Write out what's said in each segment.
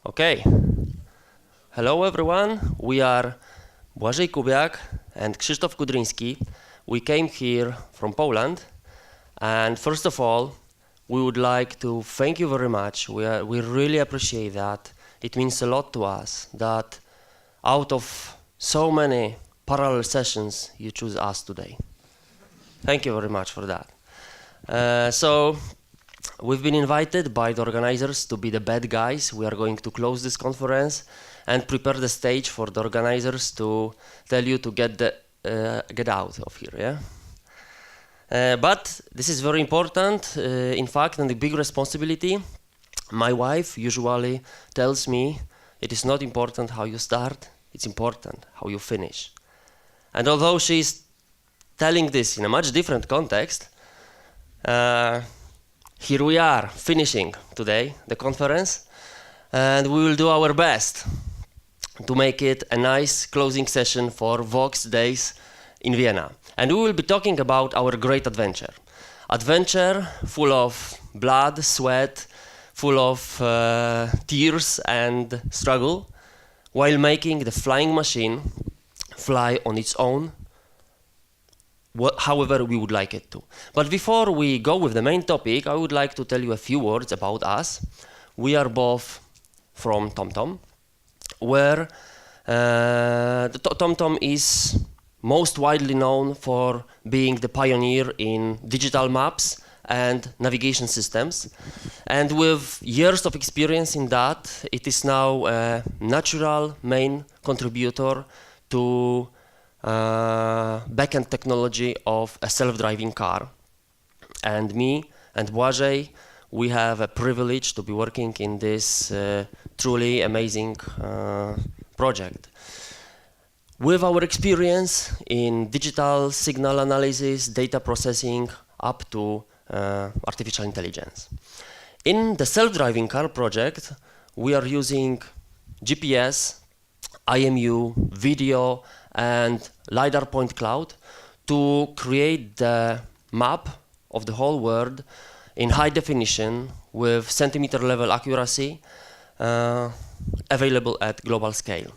Okay. Hello everyone. We are Blazej Kubiak and Krzysztof Kudryński. We came here from Poland, and first of all, we would like to thank you very much. We really appreciate that. It means a lot to us that out of so many parallel sessions, you choose us today. Thank you very much for that. So we've been invited by the organizers to be the bad guys. We are going to close this conference and prepare the stage for the organizers to tell you to get out of here. Yeah. But this is very important, in fact, and a big responsibility. My wife usually tells me it is not important how you start, it's important how you finish. And although she's telling this in a much different context, here we are finishing today the conference, and we will do our best to make it a nice closing session for Voxxed days in Vienna. And we will be talking about our great adventure. Adventure full of blood, sweat, full of tears and struggle, while making the flying machine fly on its own, however we would like it to. But before we go with the main topic, I would like to tell you a few words about us. We are both from TomTom, where TomTom is most widely known for being the pioneer in digital maps and navigation systems. And with years of experience in that, it is now a natural main contributor to backend technology of a self-driving car. And me and Blazej, we have a privilege to be working in this truly amazing project. With our experience in digital signal analysis, data processing, up to artificial intelligence. In the self-driving car project, we are using GPS, IMU, video, and LiDAR point cloud to create the map of the whole world in high definition with centimeter level accuracy available at global scale.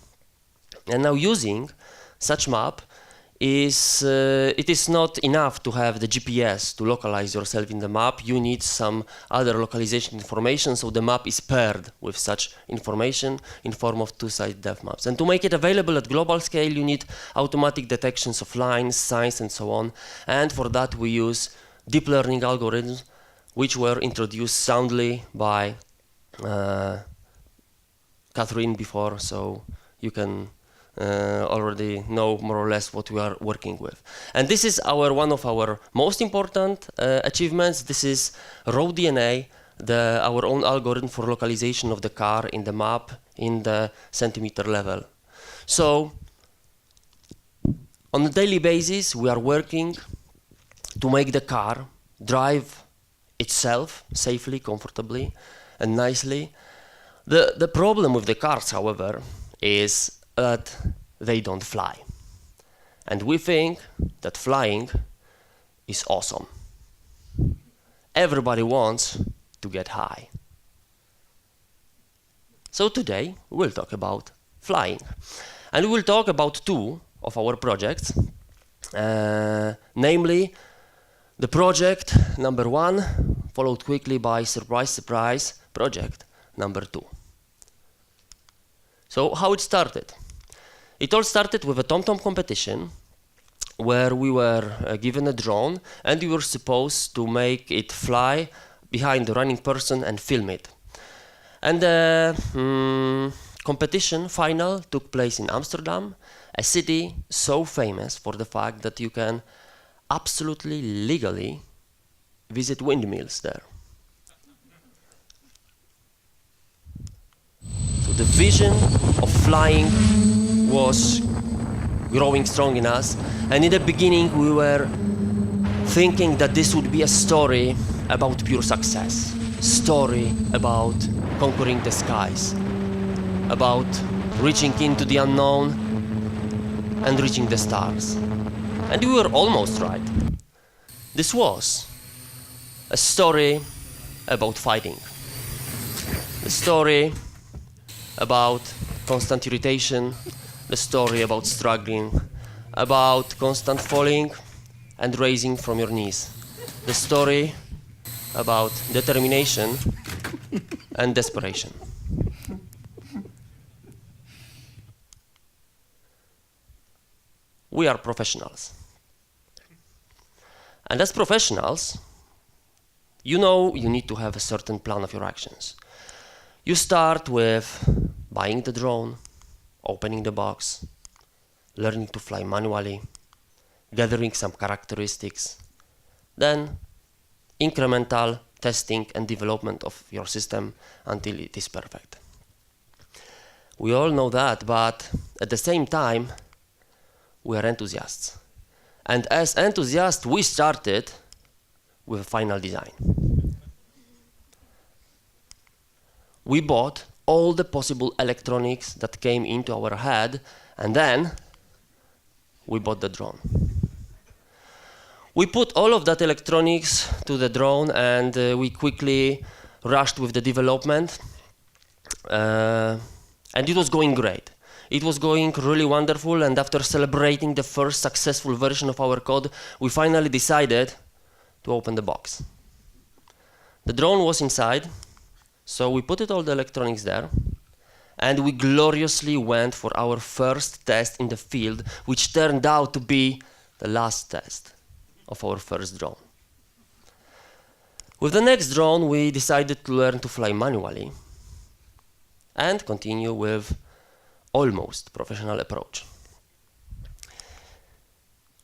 And now using such map it is not enough to have the GPS to localize yourself in the map. You need some other localization information, so the map is paired with such information in form of two-sided depth maps. And to make it available at global scale, you need automatic detections of lines, signs, and so on. And for that, we use deep learning algorithms, which were introduced soundly by Catherine before, so you can already know more or less what we are working with. And this is one of our most important achievements. This is RowDNA, our own algorithm for localization of the car in the map in the centimeter level. So on a daily basis, we are working to make the car drive itself safely, comfortably, and nicely. The problem with the cars, however, is that they don't fly. And we think that flying is awesome. Everybody wants to get high. So today we'll talk about flying. And we will talk about two of our projects, namely the project number 1, followed quickly by surprise, surprise, project number 2. So how it started? It all started with a TomTom competition where we were given a drone and we were supposed to make it fly behind the running person and film it. And the competition final took place in Amsterdam, a city so famous for the fact that you can absolutely legally visit windmills there. So the vision of flying was growing strong in us, and in the beginning we were thinking that this would be a story about pure success, story about conquering the skies, about reaching into the unknown and reaching the stars. And we were almost right. This was a story about fighting, a story about constant irritation, the story about struggling, about constant falling and raising from your knees, the story about determination and desperation. We are professionals. And as professionals, you know you need to have a certain plan of your actions. You start with buying the drone, opening the box, learning to fly manually, gathering some characteristics, then incremental testing and development of your system until it is perfect. We all know that, but at the same time, we are enthusiasts. And as enthusiasts, we started with a final design. We bought all the possible electronics that came into our head, and then we bought the drone. We put all of that electronics to the drone, and we quickly rushed with the development, and it was going great. It was going really wonderful, and after celebrating the first successful version of our code, we finally decided to open the box. The drone was inside, so we put all the electronics there, and we gloriously went for our first test in the field, which turned out to be the last test of our first drone. With the next drone, we decided to learn to fly manually and continue with almost professional approach.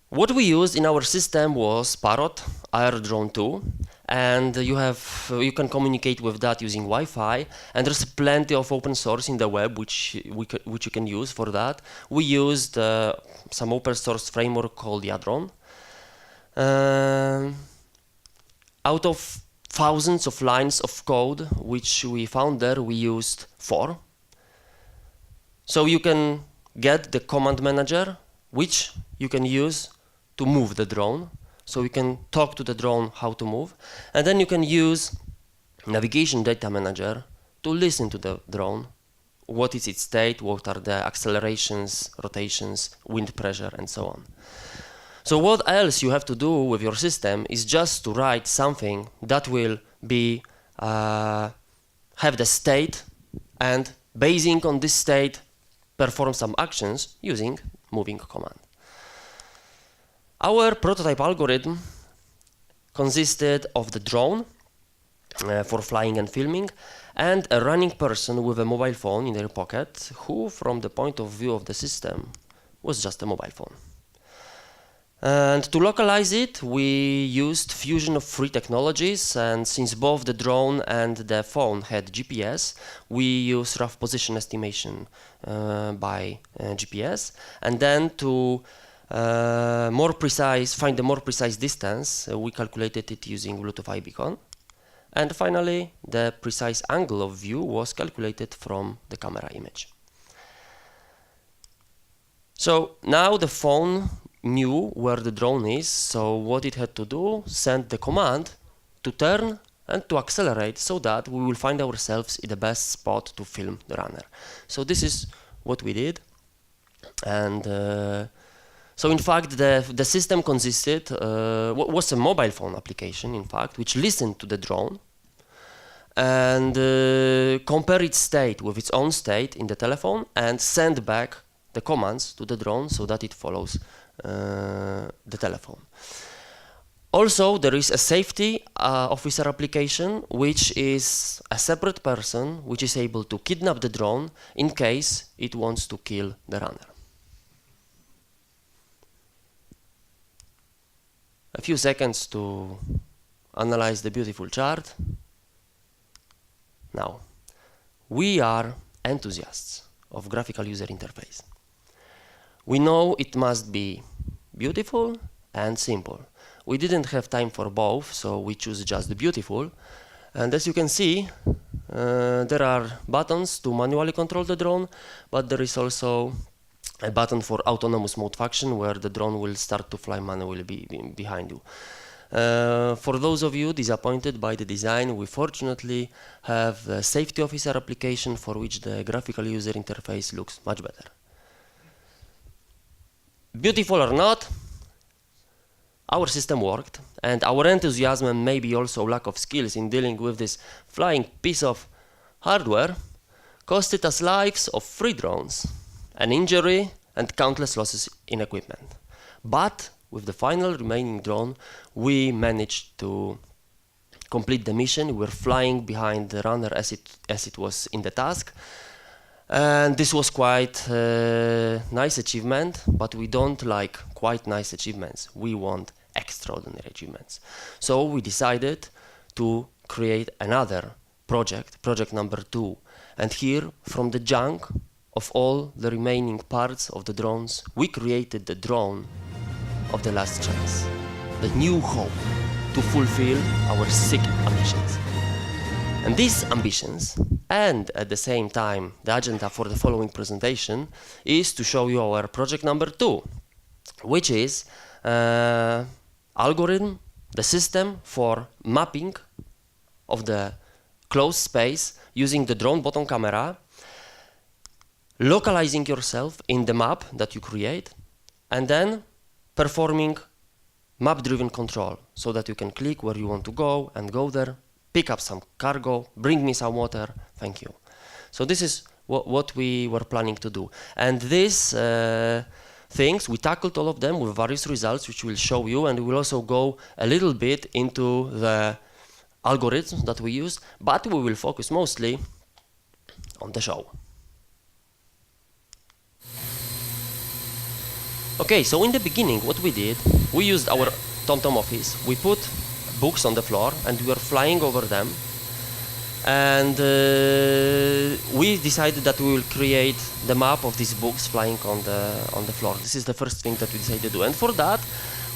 What we used in our system was Parrot Air Drone 2, and you can communicate with that using Wi-Fi, and there's plenty of open source in the web which you can use for that. We used some open source framework called Yadron. Out of thousands of lines of code which we found there, we used 4. So you can get the command manager, which you can use to move the drone. So you can talk to the drone how to move. And then you can use navigation data manager to listen to the drone. What is its state, what are the accelerations, rotations, wind pressure, and so on. So what else you have to do with your system is just to write something that will be have the state, and basing on this state, perform some actions using moving command. Our prototype algorithm consisted of the drone for flying and filming, and a running person with a mobile phone in their pocket, who, from the point of view of the system, was just a mobile phone. And to localize it, we used fusion of 3 technologies, and since both the drone and the phone had GPS, we used rough position estimation by GPS, and then to find a more precise distance, we calculated it using Bluetooth iBeacon. And finally, the precise angle of view was calculated from the camera image. So now the phone knew where the drone is, so what it had to do, send the command to turn and to accelerate, so that we will find ourselves in the best spot to film the runner. So this is what we did. And so in fact the system consisted, was a mobile phone application in fact, which listened to the drone and compare its state with its own state in the telephone and send back the commands to the drone so that it follows the telephone. Also, there is a safety officer application, which is a separate person which is able to kidnap the drone in case it wants to kill the runner. A few seconds to analyze the beautiful chart. Now, we are enthusiasts of graphical user interface. We know it must be beautiful and simple. We didn't have time for both, so we choose just the beautiful. And as you can see, there are buttons to manually control the drone, but there is also a button for autonomous mode function where the drone will start to fly manually behind you. For those of you disappointed by the design, we fortunately have a safety officer application for which the graphical user interface looks much better. Beautiful or not, our system worked, and our enthusiasm and maybe also lack of skills in dealing with this flying piece of hardware costed us lives of 3 drones, an injury, and countless losses in equipment. But with the final remaining drone, we managed to complete the mission. We were flying behind the runner as it was in the task. And this was quite a nice achievement, but we don't like quite nice achievements. We want extraordinary achievements. So we decided to create another project number 2. And here, from the junk of all the remaining parts of the drones, we created the drone of the last chance, the new hope to fulfill our sick ambitions. And these ambitions, and at the same time the agenda for the following presentation, is to show you our project number 2, which is algorithm, the system for mapping of the closed space using the drone bottom camera, localizing yourself in the map that you create, and then performing map-driven control so that you can click where you want to go and go there, pick up some cargo, bring me some water, thank you. So this is what we were planning to do. And these things, we tackled all of them with various results, which we'll show you, and we'll also go a little bit into the algorithms that we use, but we will focus mostly on the show. Okay, so in the beginning, what we did, we used our TomTom office. We put books on the floor, and we were flying over them. And we decided that we will create the map of these books flying on the floor. This is the first thing that we decided to do. And for that,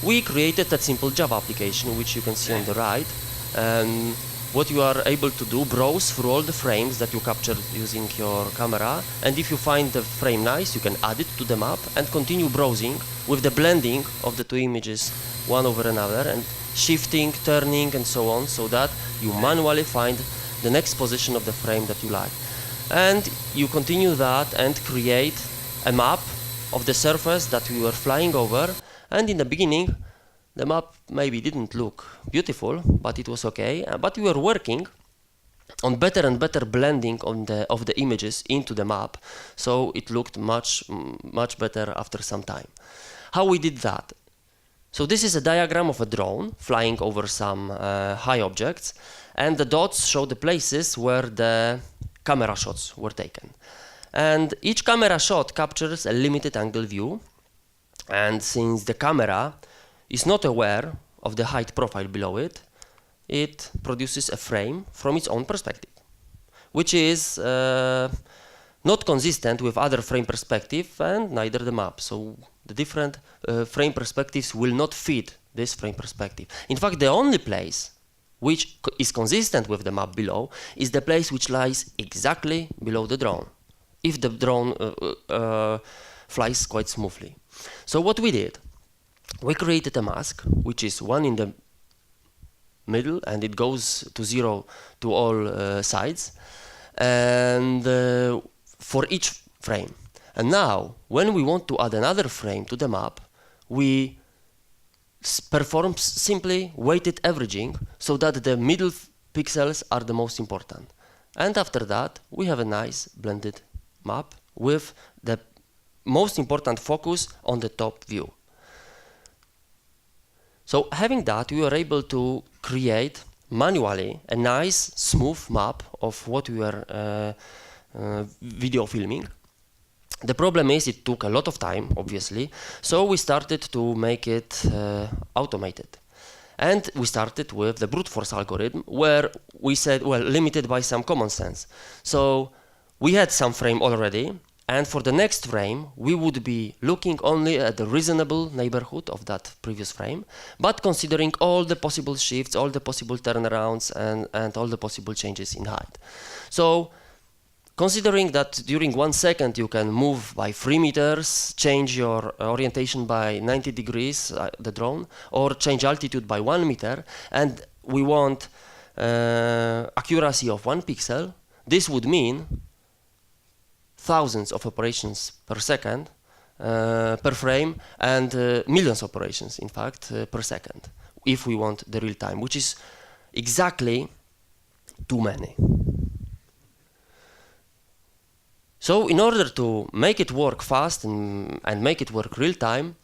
we created a simple Java application, which you can see on the right. And what you are able to do, browse through all the frames that you captured using your camera, and if you find the frame nice, you can add it to the map and continue browsing with the blending of the 2 images one over another and shifting, turning, and so on, so that you manually find the next position of the frame that you like. And you continue that and create a map of the surface that we were flying over, and in the beginning the map maybe didn't look beautiful, but it was okay. But we were working on better and better blending of the images into the map, so it looked much better after some time. How we did that? So this is a diagram of a drone flying over some high objects, and the dots show the places where the camera shots were taken. And each camera shot captures a limited angle view, and since the camera is not aware of the height profile below it, it produces a frame from its own perspective, which is not consistent with other frame perspective and neither the map. So the different frame perspectives will not fit this frame perspective. In fact, the only place which is consistent with the map below is the place which lies exactly below the drone, if the drone flies quite smoothly. So what we did, we created a mask, which is one in the middle, and it goes to 0 to all sides, and for each frame. And now, when we want to add another frame to the map, we perform simply weighted averaging so that the middle pixels are the most important. And after that, we have a nice blended map with the most important focus on the top view. So having that, we were able to create manually a nice, smooth map of what we were video filming. The problem is it took a lot of time, obviously, so we started to make it automated. And we started with the brute force algorithm, where we said, well, limited by some common sense. So we had some frame already, and for the next frame, we would be looking only at the reasonable neighborhood of that previous frame, but considering all the possible shifts, all the possible turnarounds, and all the possible changes in height. So considering that during 1 second you can move by 3 meters, change your orientation by 90 degrees, the drone, or change altitude by 1 meter, and we want accuracy of 1 pixel, this would mean thousands of operations per second, per frame, and millions of operations, in fact, per second, if we want the real time, which is exactly too many. So in order to make it work fast and make it work real time,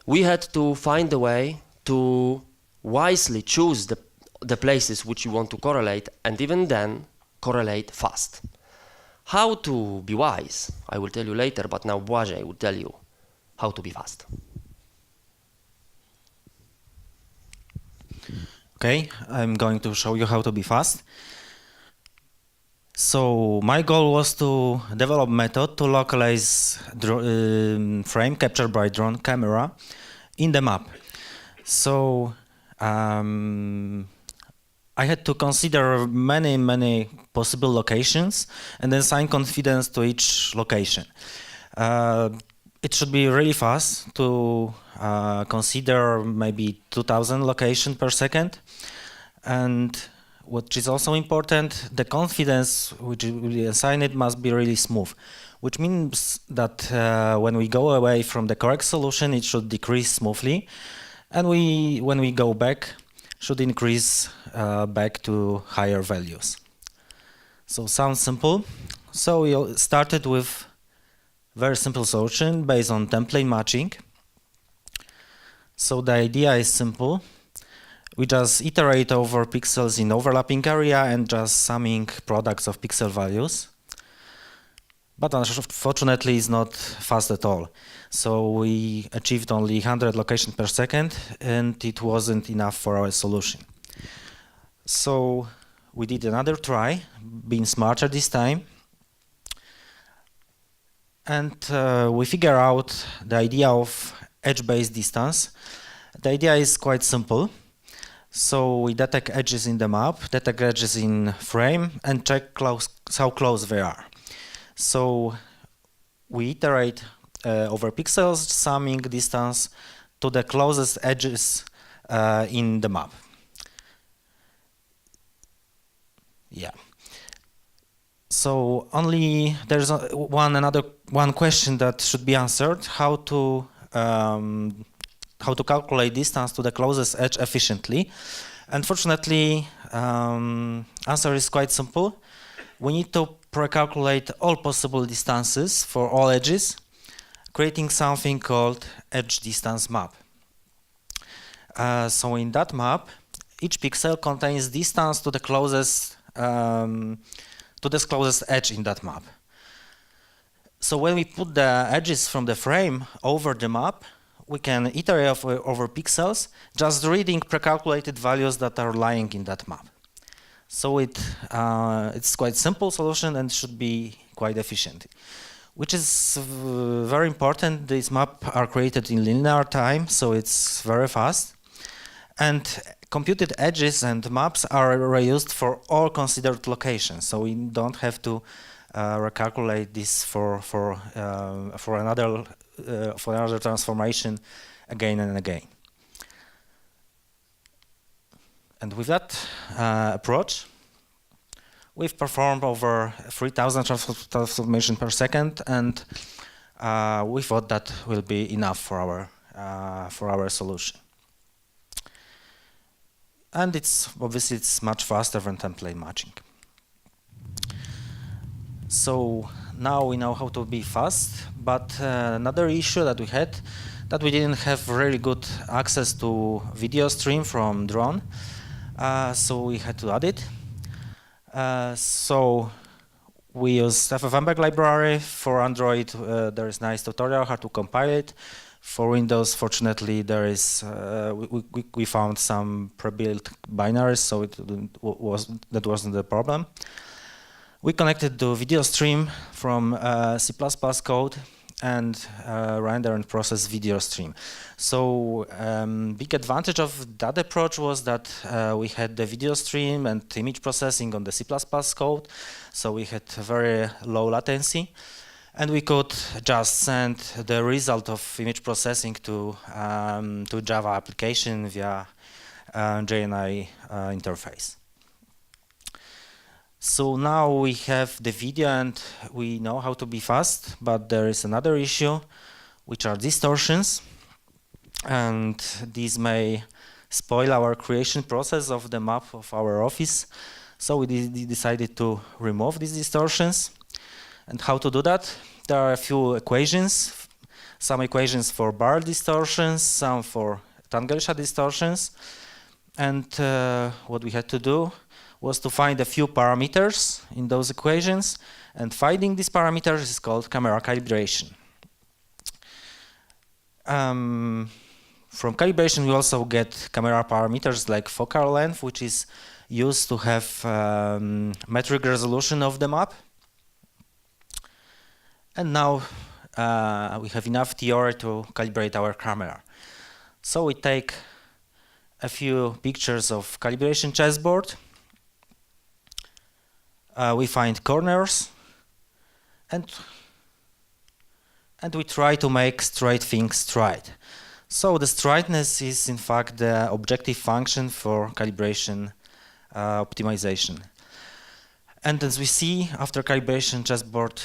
we had to find a way to wisely choose the places which you want to correlate, and even then correlate fast. How to be wise, I will tell you later, but now Blazej will tell you how to be fast. Okay, I'm going to show you how to be fast. So my goal was to develop method to localize frame captured by drone camera in the map. So I had to consider many possible locations and then assign confidence to each location. It should be really fast to consider maybe 2000 locations per second. And what is also important, the confidence which will be assigned must be really smooth, which means that when we go away from the correct solution, it should decrease smoothly. And when we go back, should increase back to higher values. So sounds simple. So we started with very simple solution based on template matching. So the idea is simple. We just iterate over pixels in overlapping area and just summing products of pixel values. But unfortunately, it's not fast at all. So we achieved only 100 locations per second, and it wasn't enough for our solution. So we did another try, being smarter this time. And we figure out the idea of edge-based distance. The idea is quite simple. So we detect edges in the map, detect edges in frame, and check how close they are. So we iterate over pixels, summing distance to the closest edges in the map. Yeah. So only there's one question that should be answered: how to calculate distance to the closest edge efficiently. Unfortunately, answer is quite simple. We need to pre-calculate all possible distances for all edges, creating something called edge distance map. So in that map, each pixel contains distance to the closest edge in that map. So when we put the edges from the frame over the map, we can iterate over pixels, just reading pre-calculated values that are lying in that map. So it's quite simple solution and should be quite efficient. Which is very important. These maps are created in linear time, so it's very fast. And computed edges and maps are reused for all considered locations, so we don't have to recalculate this for another transformation again and again. And with that approach, we've performed over 3,000 transformations per second, and we thought that will be enough for our solution. And obviously it's much faster than template matching. So now we know how to be fast, but another issue that we had, that we didn't have really good access to video stream from drone, so we had to add it. So we use FFmpeg library. For Android, there is nice tutorial how to compile it. For Windows, fortunately, there is we found some pre-built binaries, so that wasn't the problem. We connected the video stream from C++ code, and render and process video stream. So big advantage of that approach was that we had the video stream and image processing on the C++ code, so we had very low latency, and we could just send the result of image processing to Java application via JNI interface. So now we have the video and we know how to be fast, but there is another issue, which are distortions, and these may spoil our creation process of the map of our office. So we decided to remove these distortions. And how to do that? There are a few equations, some equations for bar distortions, some for Tangelsha distortions. And what we had to do was to find a few parameters in those equations, and finding these parameters is called camera calibration. From calibration we also get camera parameters like focal length, which is used to have metric resolution of the map. And now we have enough theory to calibrate our camera. So we take a few pictures of calibration chessboard. We find corners, and we try to make straight things straight. So the straightness is in fact the objective function for calibration optimization. And as we see, after calibration, chessboard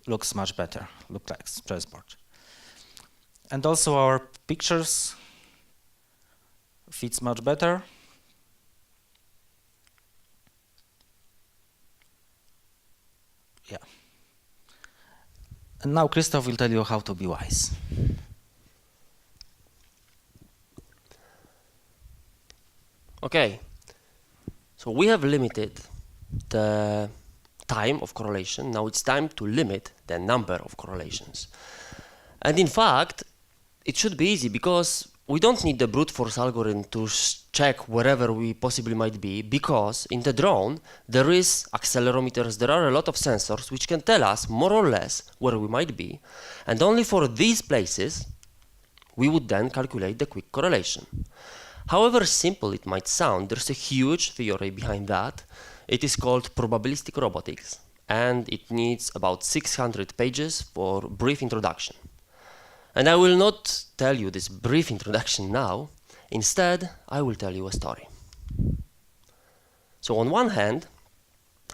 looks much better, looks like chessboard. And also our pictures fits much better. Yeah. And now Krzysztof will tell you how to be wise. Okay, so we have limited the time of correlation. Now it's time to limit the number of correlations. And in fact, it should be easy because we don't need the brute force algorithm to check wherever we possibly might be, because in the drone there is accelerometers, there are a lot of sensors which can tell us more or less where we might be, and only for these places we would then calculate the quick correlation. However simple it might sound, there's a huge theory behind that. It is called probabilistic robotics, and it needs about 600 pages for brief introduction. And I will not tell you this brief introduction now. Instead, I will tell you a story. So on one hand,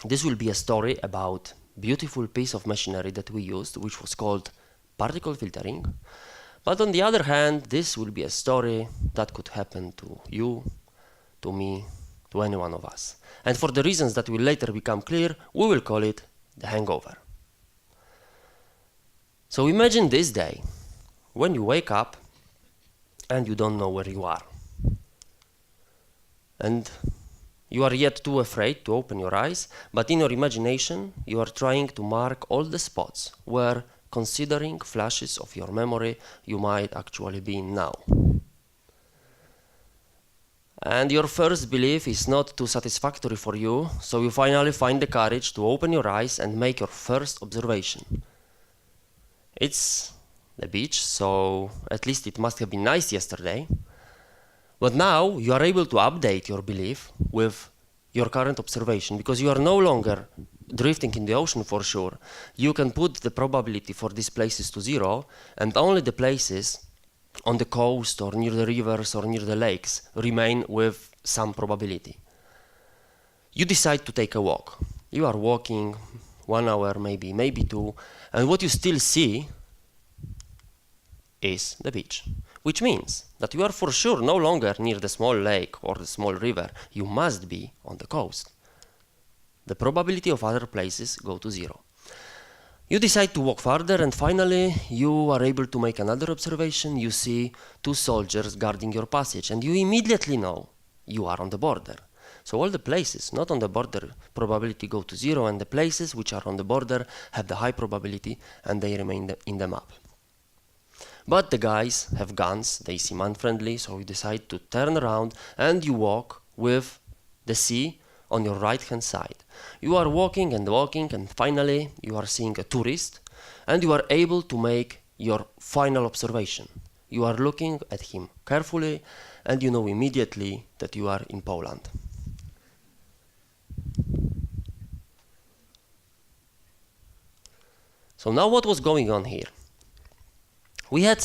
this will be a story about a beautiful piece of machinery that we used, which was called particle filtering. But on the other hand, this will be a story that could happen to you, to me, to any one of us. And for the reasons that will later become clear, we will call it the hangover. So imagine this day, when you wake up and you don't know where you are. And you are yet too afraid to open your eyes, but in your imagination you are trying to mark all the spots where, considering flashes of your memory, you might actually be in now. And your first belief is not too satisfactory for you, so you finally find the courage to open your eyes and make your first observation. It's the beach, so at least it must have been nice yesterday. But now you are able to update your belief with your current observation, because you are no longer drifting in the ocean for sure. You can put the probability for these places to 0, and only the places on the coast or near the rivers or near the lakes remain with some probability. You decide to take a walk. You are walking 1 hour, maybe 2, and what you still see is the beach, which means that you are for sure no longer near the small lake or the small river. You must be on the coast. The probability of other places go to 0. You decide to walk further, and finally you are able to make another observation. You see 2 soldiers guarding your passage, and you immediately know you are on the border. So all the places not on the border probability go to 0, and the places which are on the border have the high probability and they remain in the map. But the guys have guns, they seem unfriendly, so you decide to turn around and you walk with the sea on your right hand side. You are walking and walking, and finally you are seeing a tourist and you are able to make your final observation. You are looking at him carefully, and you know immediately that you are in Poland. So now what was going on here? We had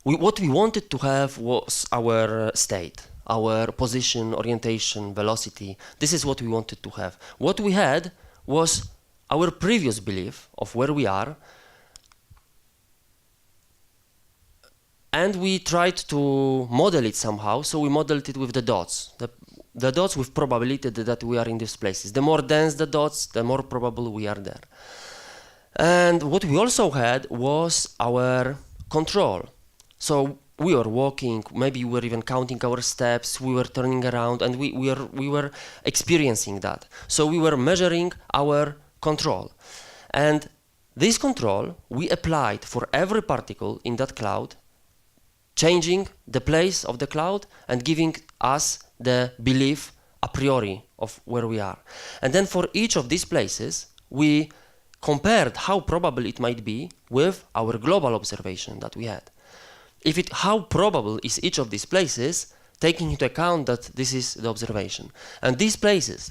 what we wanted to have was our state, our position, orientation, velocity. This is what we wanted to have. What we had was our previous belief of where we are, and we tried to model it somehow, so we modeled it with the dots. The dots with probability that we are in these places. The more dense the dots, the more probable we are there. And what we also had was our control. So we were walking, maybe we were even counting our steps, we were turning around, and we were experiencing that. So we were measuring our control. And this control we applied for every particle in that cloud, changing the place of the cloud and giving us the belief a priori of where we are. And then for each of these places, we compared how probable it might be with our global observation that we had. How probable is each of these places, taking into account that this is the observation. And these places,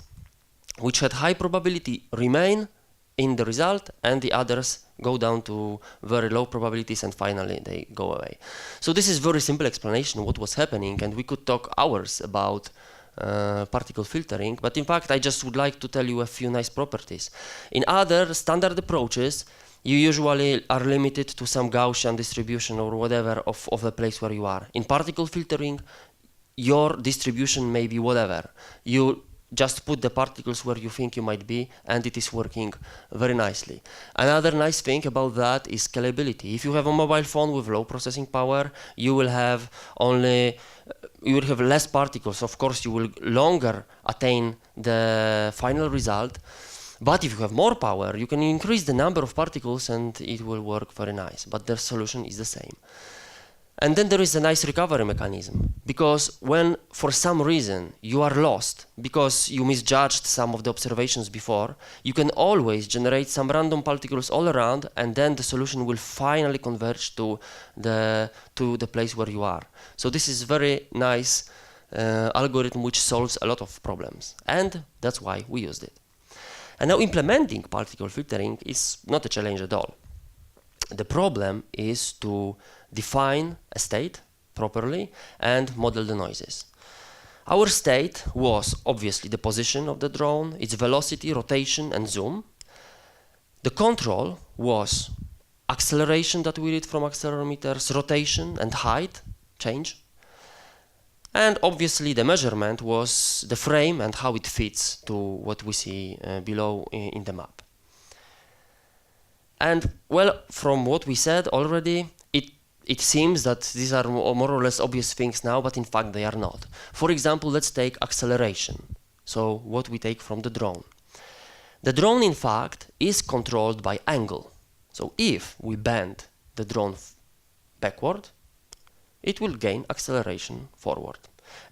which had high probability, remain in the result, and the others go down to very low probabilities, and finally they go away. So this is very simple explanation of what was happening, and we could talk hours about particle filtering, but in fact I just would like to tell you a few nice properties. In other standard approaches, you usually are limited to some Gaussian distribution or whatever of the place where you are. In particle filtering, your distribution may be whatever. You just put the particles where you think you might be, and it is working very nicely. Another nice thing about that is scalability. If you have a mobile phone with low processing power, you will have less particles. Of course, you will longer attain the final result. But if you have more power, you can increase the number of particles and it will work very nice. But the solution is the same. And then there is a nice recovery mechanism, because when for some reason you are lost because you misjudged some of the observations before, you can always generate some random particles all around, and then the solution will finally converge to the place where you are. So this is very nice algorithm which solves a lot of problems, and that's why we used it. And now implementing particle filtering is not a challenge at all. The problem is to define a state properly and model the noises. Our state was obviously the position of the drone, its velocity, rotation, and zoom. The control was acceleration that we read from accelerometers, rotation and height change. And obviously the measurement was the frame and how it fits to what we see below in the map. And well, from what we said already, it seems that these are more or less obvious things now, but in fact they are not. For example, let's take acceleration. So what we take from the drone. The drone, in fact, is controlled by angle. So if we bend the drone backward, it will gain acceleration forward,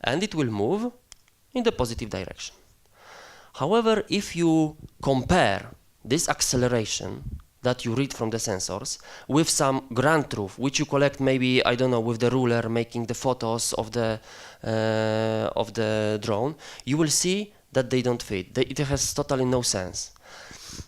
and it will move in the positive direction. However, if you compare this acceleration that you read from the sensors with some ground truth, which you collect maybe, I don't know, with the ruler, making the photos of the drone, you will see that they don't fit. It has totally no sense.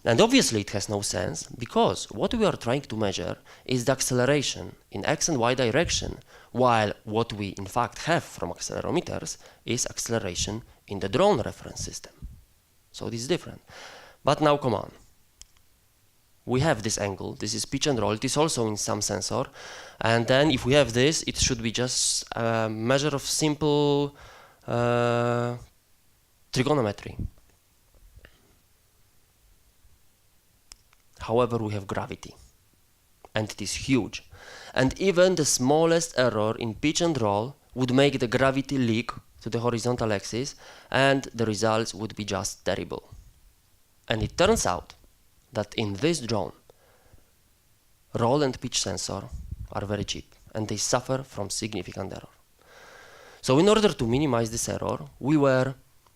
And obviously it has no sense, because what we are trying to measure is the acceleration in x and y direction, while what we in fact have from accelerometers is acceleration in the drone reference system. So this is different. But now come on. We have this angle, this is pitch and roll, it is also in some sensor, and then if we have this, it should be just a measure of simple trigonometry. However, we have gravity, and it is huge. And even the smallest error in pitch and roll would make the gravity leak to the horizontal axis, and the results would be just terrible. And it turns out that in this drone, roll and pitch sensor are very cheap, and they suffer from significant error. So in order to minimize this error, we were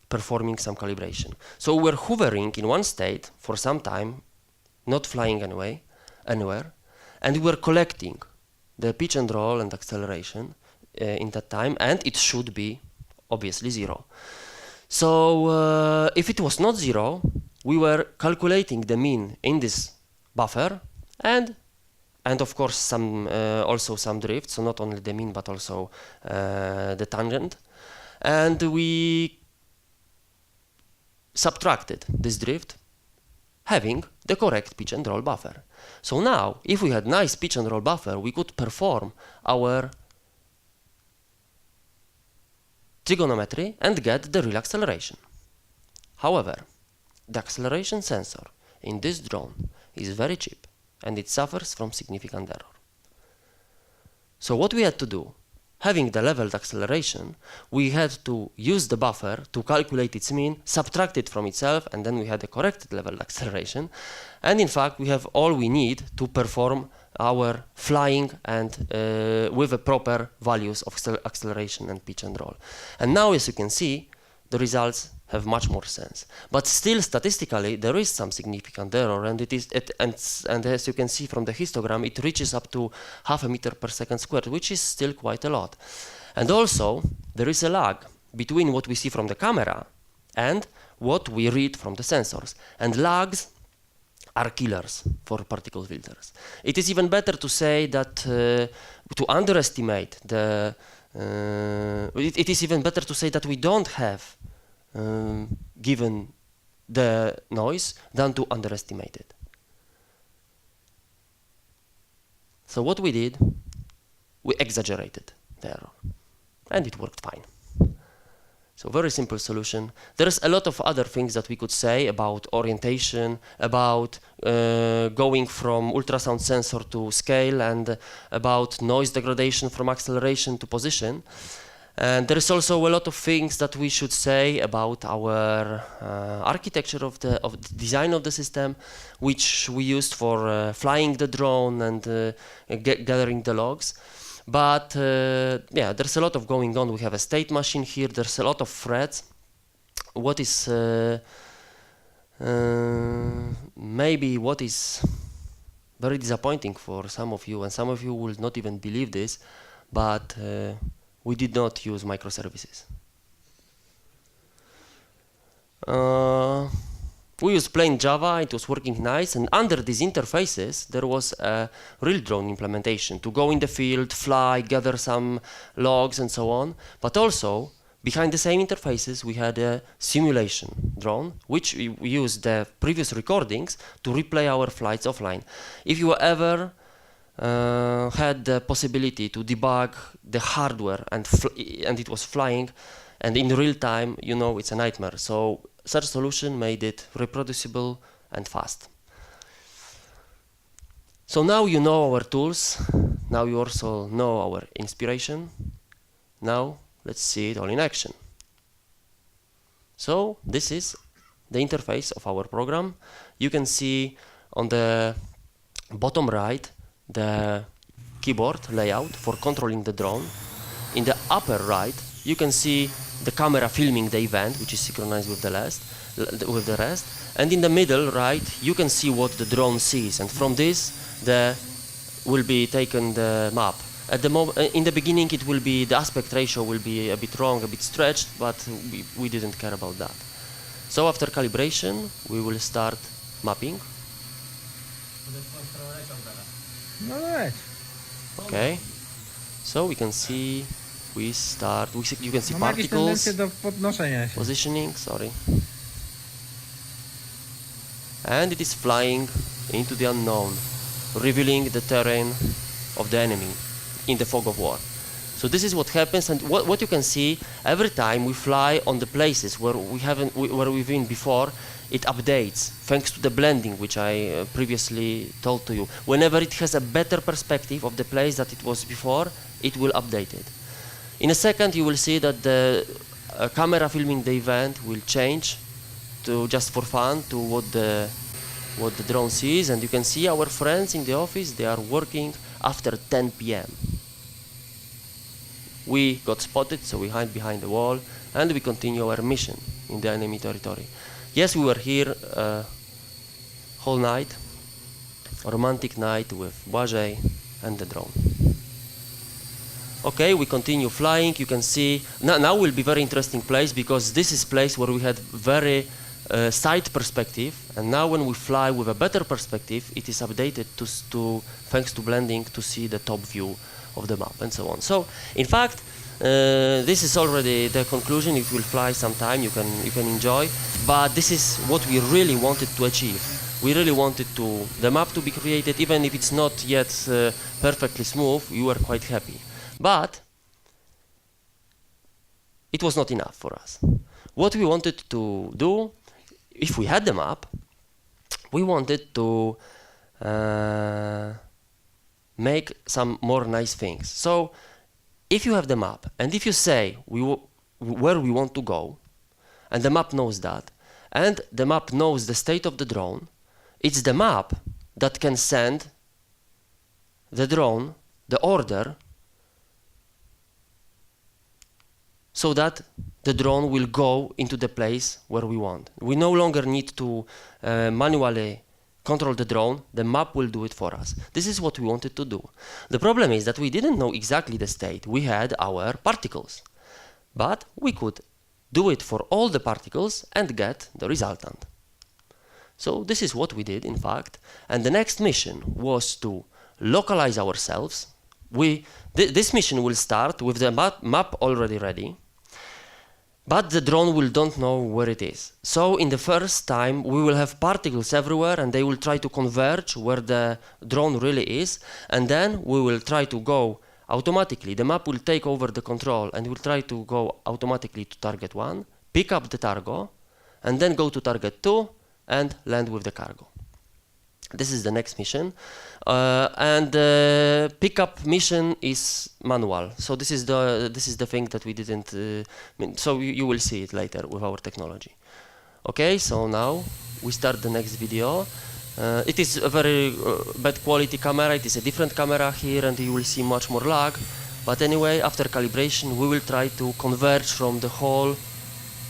performing some calibration. So we were hovering in one state for some time, not flying anywhere, and we were collecting the pitch and roll and acceleration in that time, and it should be obviously 0. So if it was not 0, we were calculating the mean in this buffer, and of course some also some drift, so not only the mean but also the tangent, and we subtracted this drift having the correct pitch and roll buffer. So now, if we had nice pitch and roll buffer, we could perform our trigonometry and get the real acceleration. However, the acceleration sensor in this drone is very cheap and it suffers from significant error. So what we had to do, having the leveled acceleration, we had to use the buffer to calculate its mean, subtract it from itself, and then we had the corrected leveled acceleration. And in fact, we have all we need to perform our flying and with the proper values of acceleration and pitch and roll. And now, as you can see, the results have much more sense. But still, statistically, there is some significant error, and and as you can see from the histogram, it reaches up to 0.5 meter per second squared, which is still quite a lot. And also, there is a lag between what we see from the camera and what we read from the sensors. And lags are killers for particle filters. It is even better to say that to underestimate the it is even better to say that we don't have given the noise than to underestimate it. So what we did, we exaggerated the error, and it worked fine. So very simple solution. There's a lot of other things that we could say about orientation, about going from ultrasound sensor to scale, and about noise degradation from acceleration to position. And there is also a lot of things that we should say about our architecture of the design of the system, which we used for flying the drone and gathering the logs. But yeah, there's a lot of going on. We have a state machine here. There's a lot of threads. What is maybe what is very disappointing for some of you, and some of you will not even believe this, but we did not use microservices. We used plain Java, it was working nice, and under these interfaces there was a real drone implementation to go in the field, fly, gather some logs and so on. But also, behind the same interfaces we had a simulation drone, which we used the previous recordings to replay our flights offline. If you ever had the possibility to debug the hardware and it was flying, and in real time, you know, it's a nightmare. So such solution made it reproducible and fast. So now you know our tools. Now you also know our inspiration. Now let's see it all in action. So this is the interface of our program. You can see on the bottom right the keyboard layout for controlling the drone. In the upper right, you can see the camera filming the event, which is synchronized with the rest. And in the middle right, you can see what the drone sees. And from this, will be taken the map. At the in the beginning, it will be the aspect ratio will be a bit wrong, a bit stretched, but we didn't care about that. So after calibration, we will start mapping. Okay. So we can see. We start. You can see particles. Positioning. Sorry. And it is flying into the unknown, revealing the terrain of the enemy in the fog of war. So this is what happens, and what you can see every time we fly on the places where we've been before, it updates thanks to the blending, which I previously told to you. Whenever it has a better perspective of the place that it was before, it will update it. In a second, you will see that the camera filming the event will change to, just for fun, to what the drone sees, and you can see our friends in the office. They are working after 10 p.m. We got spotted, so we hide behind the wall, and we continue our mission in the enemy territory. Yes, we were here whole night, a romantic night with Blazej and the drone. Okay, we continue flying. You can see now will be very interesting place, because this is place where we had very side perspective, and now when we fly with a better perspective, it is updated to thanks to blending to see the top view of the map and so on. So in fact, this is already the conclusion. It will fly sometime. You can enjoy, but this is what we really wanted to achieve. We really wanted the map to be created, even if it's not yet perfectly smooth. We were quite happy. But it was not enough for us. What we wanted to do, if we had the map, we wanted to make some more nice things. So if you have the map, and if you say where we want to go, and the map knows that, and the map knows the state of the drone, it's the map that can send the drone the order so that the drone will go into the place where we want. We no longer need to manually control the drone. The map will do it for us. This is what we wanted to do. The problem is that we didn't know exactly the state. We had our particles, but we could do it for all the particles and get the resultant. So this is what we did, in fact. And the next mission was to localize ourselves. This mission will start with the map already ready, but the drone don't know where it is. So in the first time, we will have particles everywhere, and they will try to converge where the drone really is, and then we will try to go automatically. The map will take over the control, and will try to go automatically to target 1, pick up the cargo, and then go to target 2, and land with the cargo. This is the next mission, and the pickup mission is manual. So this is the thing that we didn't. So you will see it later with our technology. Okay, so now we start the next video. It is a very bad quality camera. It is a different camera here, and you will see much more lag. But anyway, after calibration, we will try to converge from the whole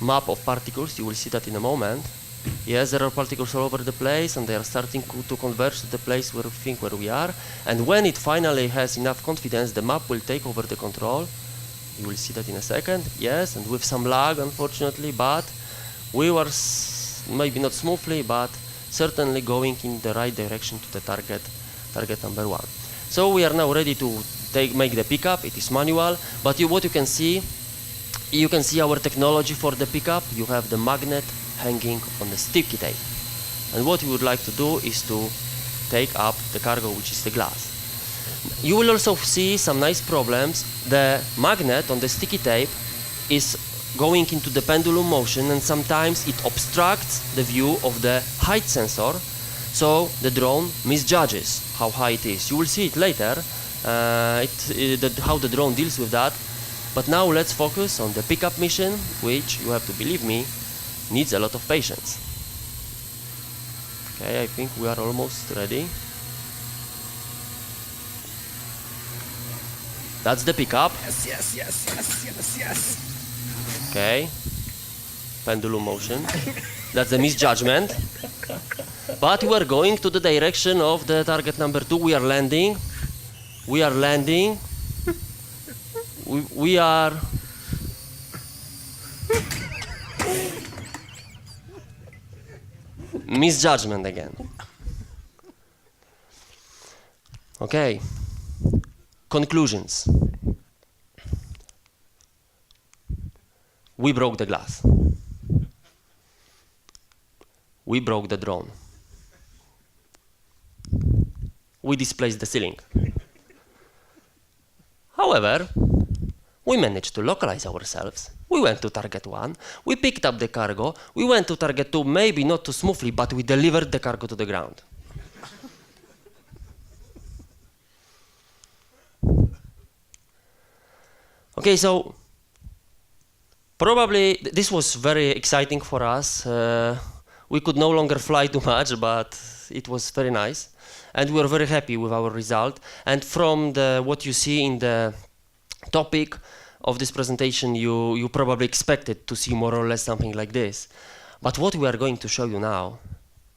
map of particles. You will see that in a moment. Yes, there are particles all over the place, and they are starting to converge to the place where we think where we are. And when it finally has enough confidence, the map will take over the control. You will see that in a second. Yes, and with some lag, unfortunately, but we were maybe not smoothly, but certainly going in the right direction to the target number 1. So we are now ready to make the pickup. It is manual, but what you can see our technology for the pickup. You have the magnet hanging on the sticky tape, and what we would like to do is to take up the cargo, which is the glass. You will also see some nice problems. The magnet on the sticky tape is going into the pendulum motion, and sometimes it obstructs the view of the height sensor, so the drone misjudges how high it is. You will see it later, how the drone deals with that. But now let's focus on the pickup mission, which, you have to believe me, needs a lot of patience. Okay, I think we are almost ready. That's the pickup. Yes. Okay. Pendulum motion. That's the misjudgment. But we are going to the direction of the target number 2. We are landing. We are... Misjudgment again. Okay. Conclusions. We broke the glass. We broke the drone. We displaced the ceiling. However, we managed to localize ourselves. We went to target 1, we picked up the cargo, we went to target 2, maybe not too smoothly, but we delivered the cargo to the ground. Okay, so probably this was very exciting for us. We could no longer fly too much, but it was very nice. And we were very happy with our result. And from what you see in the topic of this presentation, you probably expected to see more or less something like this. But what we are going to show you now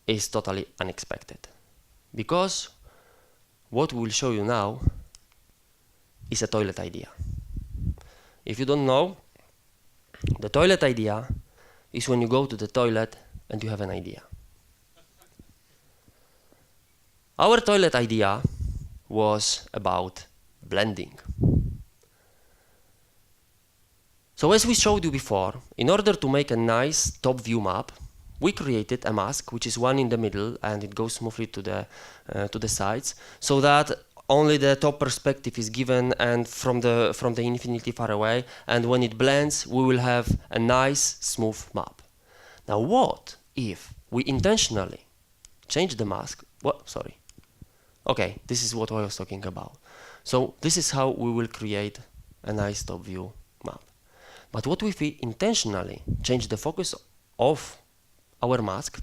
is totally unexpected. Because what we will show you now is a toilet idea. If you don't know, the toilet idea is when you go to the toilet and you have an idea. Our toilet idea was about blending. So as we showed you before, in order to make a nice top view map, we created a mask, which is one in the middle, and it goes smoothly to the sides, so that only the top perspective is given and from the infinity far away, and when it blends, we will have a nice smooth map. Now what if we intentionally change the mask? Sorry. Okay, this is what I was talking about. So this is how we will create a nice top view map. But what if we intentionally change the focus of our mask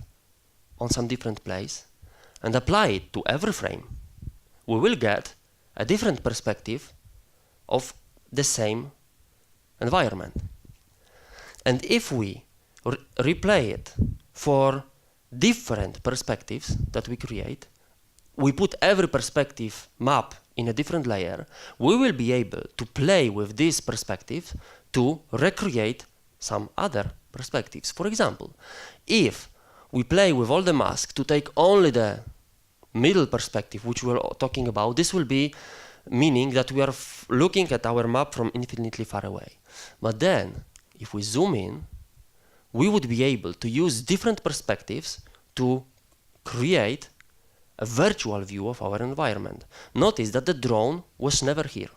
on some different place and apply it to every frame? We will get a different perspective of the same environment. And if we replay it for different perspectives that we create, we put every perspective map in a different layer, we will be able to play with this perspective to recreate some other perspectives. For example, if we play with all the masks to take only the middle perspective, which we're talking about, this will be meaning that we are looking at our map from infinitely far away. But then, if we zoom in, we would be able to use different perspectives to create a virtual view of our environment. Notice that the drone was never here.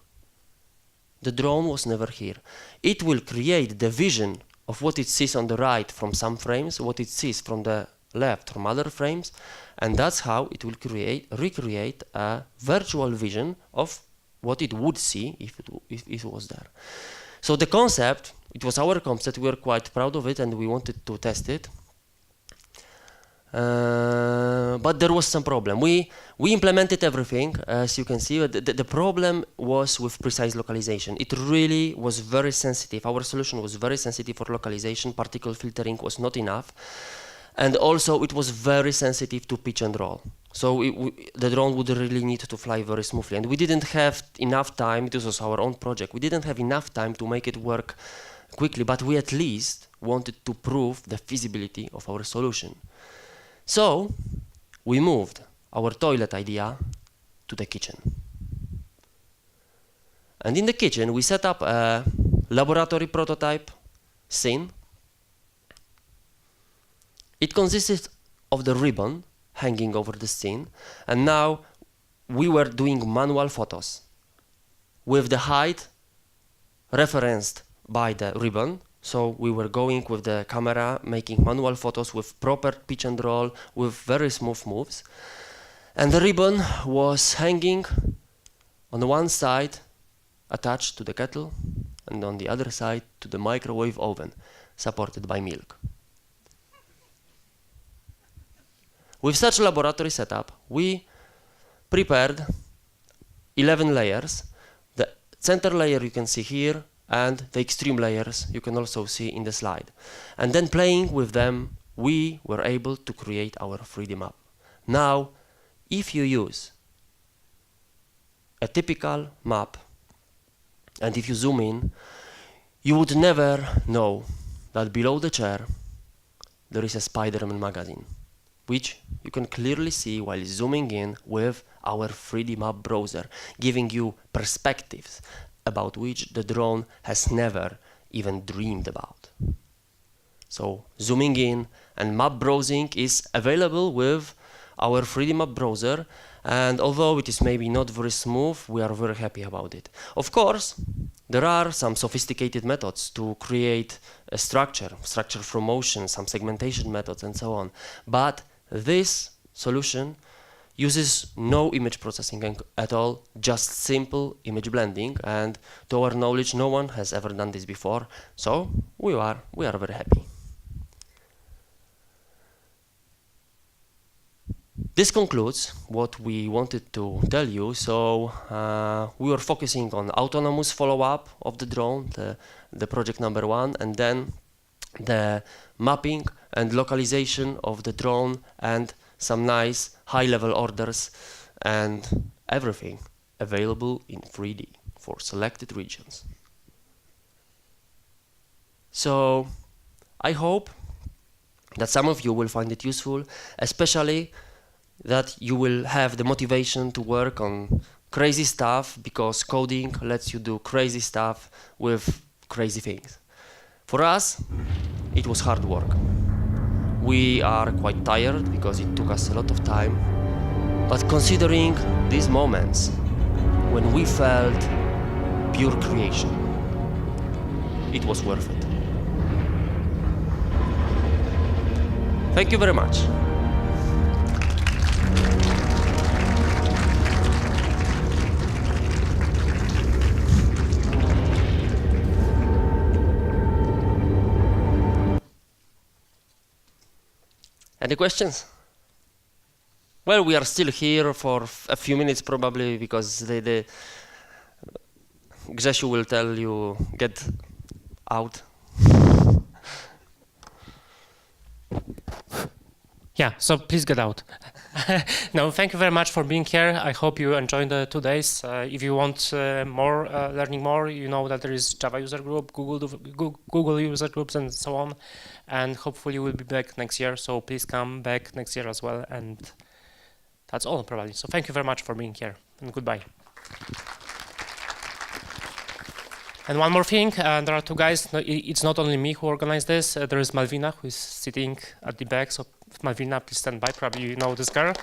The drone was never here. It will create the vision of what it sees on the right from some frames, what it sees from the left from other frames, and that's how it will recreate a virtual vision of what it would see if it was there. So the concept, it was our concept, we were quite proud of it and we wanted to test it. But there was some problem. We implemented everything, as you can see. The problem was with precise localization. It really was very sensitive. Our solution was very sensitive for localization. Particle filtering was not enough. And also it was very sensitive to pitch and roll. So the drone would really need to fly very smoothly. And we didn't have enough time, this was our own project, we didn't have enough time to make it work quickly, but we at least wanted to prove the feasibility of our solution. So we moved our toilet idea to the kitchen. And in the kitchen we set up a laboratory prototype scene. It consisted of the ribbon hanging over the scene, and now we were doing manual photos with the height referenced by the ribbon. So we were going with the camera, making manual photos with proper pitch and roll, with very smooth moves. And the ribbon was hanging on the one side, attached to the kettle, and on the other side to the microwave oven, supported by milk. With such a laboratory setup, we prepared 11 layers. The center layer you can see here, and the extreme layers you can also see in the slide. And then playing with them, we were able to create our 3D map. Now, if you use a typical map, and if you zoom in, you would never know that below the chair there is a Spider-Man magazine, which you can clearly see while zooming in with our 3D map browser, giving you perspectives about which the drone has never even dreamed about. So zooming in and map browsing is available with our 3D map browser, and although it is maybe not very smooth, we are very happy about it. Of course, there are some sophisticated methods to create a structure from motion, some segmentation methods and so on, but this solution uses no image processing at all, just simple image blending, and to our knowledge no one has ever done this before, so we are very happy. This concludes what we wanted to tell you. So we were focusing on autonomous follow-up of the drone, the project number 1, and then the mapping and localization of the drone and some nice high-level orders, and everything available in 3D for selected regions. So I hope that some of you will find it useful, especially that you will have the motivation to work on crazy stuff, because coding lets you do crazy stuff with crazy things. For us, it was hard work. We are quite tired because it took us a lot of time, but considering these moments when we felt pure creation, it was worth it. Thank you very much. Any questions? Well, we are still here for a few minutes probably, because Grzesiu will tell you get out. Yeah, so please get out. No, thank you very much for being here. I hope you enjoyed the 2 days. If you want learning more, you know that there is Java user group, Google user groups, and so on. And hopefully you will be back next year. So please come back next year as well. And that's all probably. So thank you very much for being here, and goodbye. And one more thing, there are two guys. It's not only me who organized this. There is Malvina, who is sitting at the back. So Malvina, please stand by. Probably you know this girl.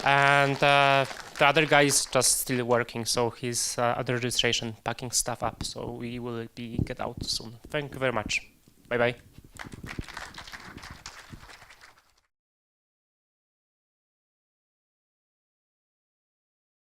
And the other guy is just still working. So he's at the registration, packing stuff up. So we will get out soon. Thank you very much. Bye-bye.